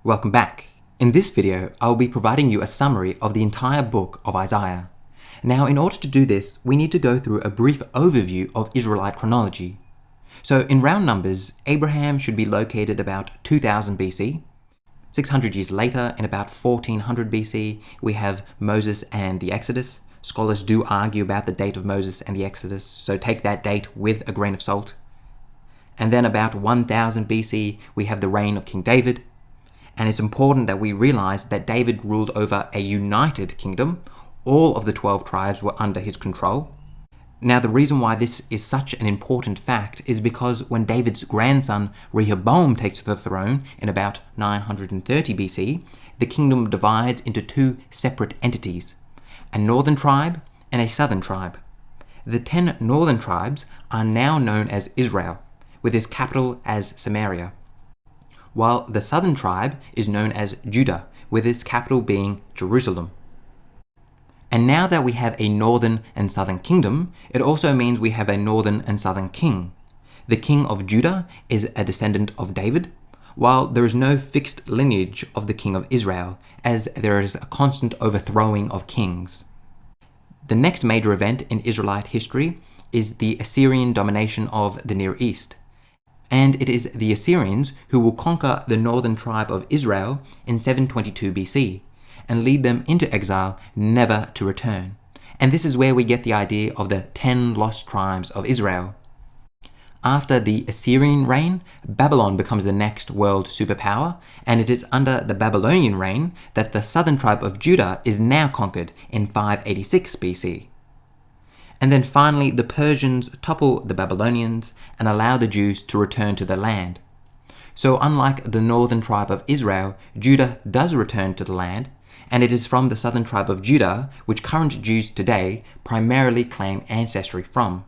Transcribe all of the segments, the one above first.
Welcome back. In this video, I will be providing you a summary of the entire book of Isaiah. Now, in order to do this, we need to go through a brief overview of Israelite chronology. So, in round numbers, Abraham should be located about 2000 BC. 600 years later, in about 1400 BC, we have Moses and the Exodus. Scholars do argue about the date of Moses and the Exodus, so take that date with a grain of salt. And then about 1000 BC, we have the reign of King David. And it's important that we realize that David ruled over a united kingdom. All of the 12 tribes were under his control. Now, the reason why this is such an important fact is because when David's grandson Rehoboam takes the throne in about 930 BC, the kingdom divides into two separate entities, a northern tribe and a southern tribe. The 10 northern tribes are now known as Israel, with its capital as Samaria, while the southern tribe is known as Judah, with its capital being Jerusalem. And now that we have a northern and southern kingdom, it also means we have a northern and southern king. The king of Judah is a descendant of David, while there is no fixed lineage of the king of Israel, as there is a constant overthrowing of kings. The next major event in Israelite history is the Assyrian domination of the Near East. And it is the Assyrians who will conquer the northern tribe of Israel in 722 BC and lead them into exile, never to return. And this is where we get the idea of the 10 lost tribes of Israel. After the Assyrian reign, Babylon becomes the next world superpower, and it is under the Babylonian reign that the southern tribe of Judah is now conquered in 586 BC. And then finally, the Persians topple the Babylonians and allow the Jews to return to their land. So unlike the northern tribe of Israel, Judah does return to the land, and it is from the southern tribe of Judah which current Jews today primarily claim ancestry from.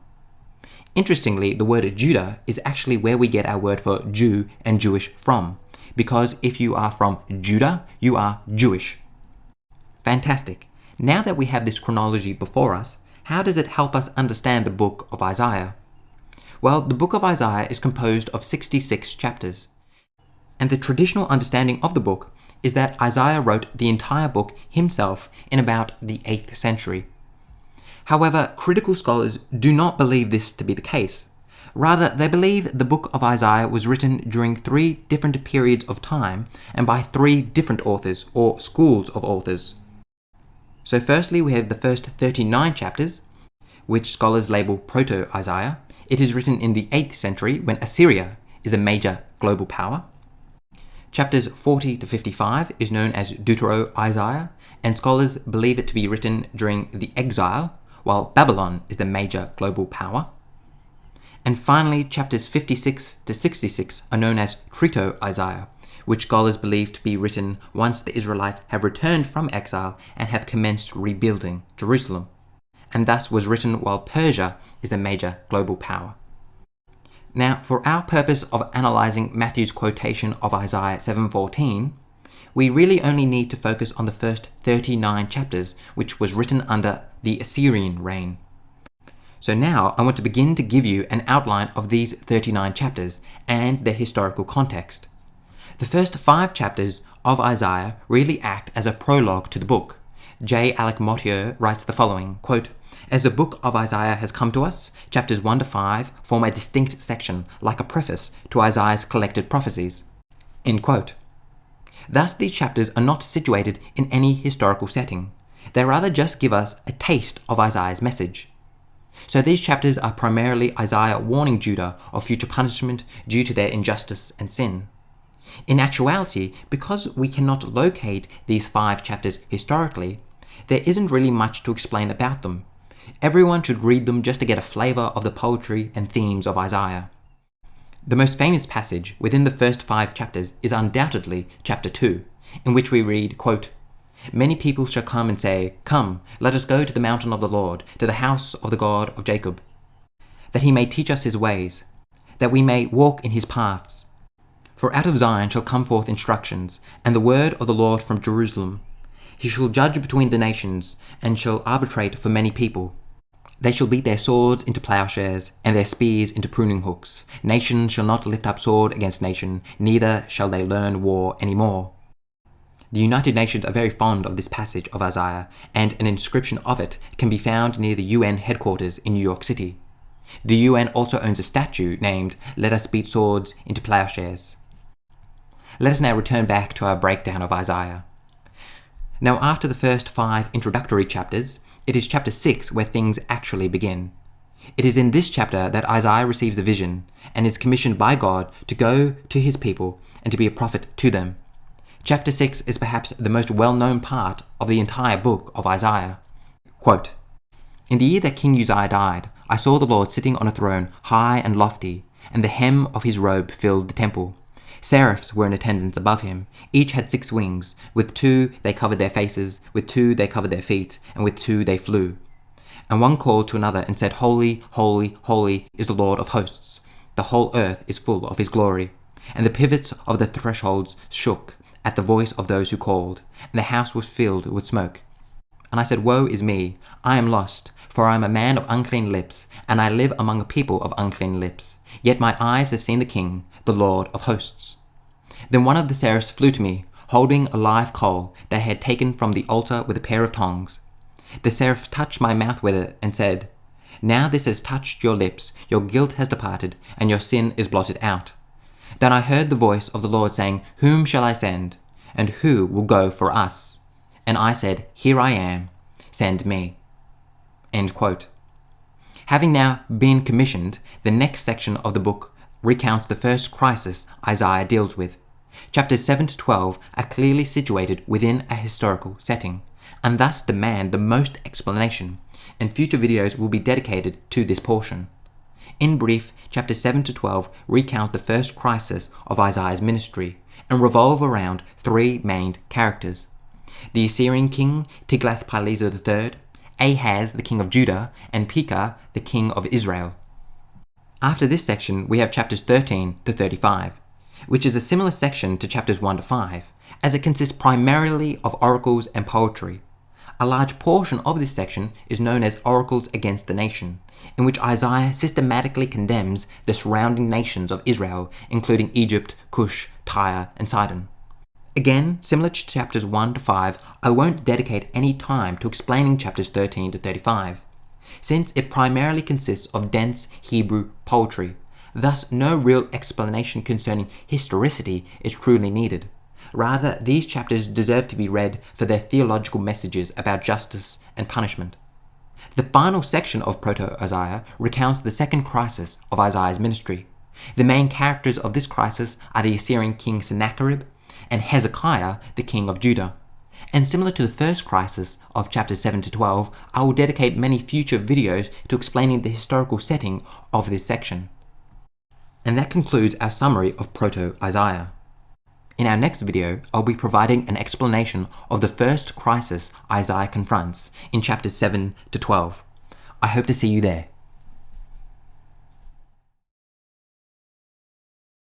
Interestingly, the word Judah is actually where we get our word for Jew and Jewish from, because if you are from Judah, you are Jewish. Fantastic. Now that we have this chronology before us, how does it help us understand the book of Isaiah? Well, the book of Isaiah is composed of 66 chapters. And the traditional understanding of the book is that Isaiah wrote the entire book himself in about the 8th century. However, critical scholars do not believe this to be the case. Rather, they believe the book of Isaiah was written during 3 different periods of time and by 3 different authors or schools of authors. So firstly, we have the first 39 chapters, which scholars label proto-isaiah. It is written in the 8th century when Assyria is a major global power. Chapters 40 to 55 is known as deutero-isaiah, and scholars believe it to be written during the exile, while Babylon is the major global power. And finally, chapters 56 to 66 are known as trito-isaiah, which scholars believe to be written once the Israelites have returned from exile and have commenced rebuilding Jerusalem, and thus was written while Persia is the major global power. Now, for our purpose of analyzing Matthew's quotation of Isaiah 7:14, we really only need to focus on the first 39 chapters, which was written under the Assyrian reign. So now I want to begin to give you an outline of these 39 chapters and their historical context. The first 5 chapters of Isaiah really act as a prologue to the book. J. Alec Mottier writes the following, quote, "As the book of Isaiah has come to us, chapters 1 to 5 form a distinct section, like a preface to Isaiah's collected prophecies." End quote. Thus, these chapters are not situated in any historical setting. They rather just give us a taste of Isaiah's message. So these chapters are primarily Isaiah warning Judah of future punishment due to their injustice and sin. In actuality, because we cannot locate these 5 chapters historically, there isn't really much to explain about them. Everyone should read them just to get a flavor of the poetry and themes of Isaiah. The most famous passage within the first 5 chapters is undoubtedly chapter 2, in which we read, quote, "Many people shall come and say, 'Come, let us go to the mountain of the Lord, to the house of the God of Jacob, that he may teach us his ways, that we may walk in his paths. For out of Zion shall come forth instructions, and the word of the Lord from Jerusalem. He shall judge between the nations, and shall arbitrate for many people. They shall beat their swords into plowshares, and their spears into pruning hooks. Nation shall not lift up sword against nation, neither shall they learn war any more. The United Nations are very fond of this passage of Isaiah, and an inscription of it can be found near the UN headquarters in New York City. The UN also owns a statue named "Let Us Beat Swords into Plowshares." Let us now return back to our breakdown of Isaiah. Now, after the first 5 introductory chapters, it is chapter 6 where things actually begin. It is in this chapter that Isaiah receives a vision and is commissioned by God to go to his people and to be a prophet to them. Chapter 6 is perhaps the most well-known part of the entire book of Isaiah. Quote, "In the year that King Uzziah died, I saw the Lord sitting on a throne high and lofty, and the hem of his robe filled the temple. Seraphs were in attendance above him. Each had 6 wings. With 2 they covered their faces, with 2 they covered their feet, and with 2 they flew. And one called to another and said, 'Holy, holy, holy is the Lord of hosts. The whole earth is full of his glory.' And the pivots of the thresholds shook at the voice of those who called, and the house was filled with smoke. And I said, 'Woe is me, I am lost, for I am a man of unclean lips, and I live among a people of unclean lips. Yet my eyes have seen the King, the Lord of hosts.' Then one of the seraphs flew to me, holding a live coal that I had taken from the altar with a pair of tongs. The seraph touched my mouth with it and said, 'Now this has touched your lips, your guilt has departed, and your sin is blotted out.' Then I heard the voice of the Lord saying, 'Whom shall I send? And who will go for us?' And I said, 'Here I am, send me.'" End quote. Having now been commissioned, the next section of the book recounts the first crisis Isaiah deals with. Chapters 7 to 12 are clearly situated within a historical setting, and thus demand the most explanation, and future videos will be dedicated to this portion. In brief, chapters 7 to 12 recount the first crisis of Isaiah's ministry, and revolve around 3 main characters: the Assyrian king Tiglath-Pileser III, Ahaz, the king of Judah, and Pekah, the king of Israel. After this section, we have chapters 13 to 35, which is a similar section to chapters 1 to 5, as it consists primarily of oracles and poetry. A large portion of this section is known as Oracles Against the Nation, in which Isaiah systematically condemns the surrounding nations of Israel, including Egypt, Cush, Tyre, and Sidon. Again, similar to chapters 1 to 5, I won't dedicate any time to explaining chapters 13 to 35, since it primarily consists of dense Hebrew poetry. Thus, no real explanation concerning historicity is truly needed. Rather, these chapters deserve to be read for their theological messages about justice and punishment. The final section of proto-isaiah recounts the second crisis of Isaiah's ministry. The main characters of this crisis are the Assyrian king Sennacherib and Hezekiah, the king of Judah. And similar to the first crisis of chapters 7 to 12, I will dedicate many future videos to explaining the historical setting of this section. And that concludes our summary of proto-isaiah. In our next video, I'll be providing an explanation of the first crisis Isaiah confronts in chapters 7 to 12. I hope to see you there.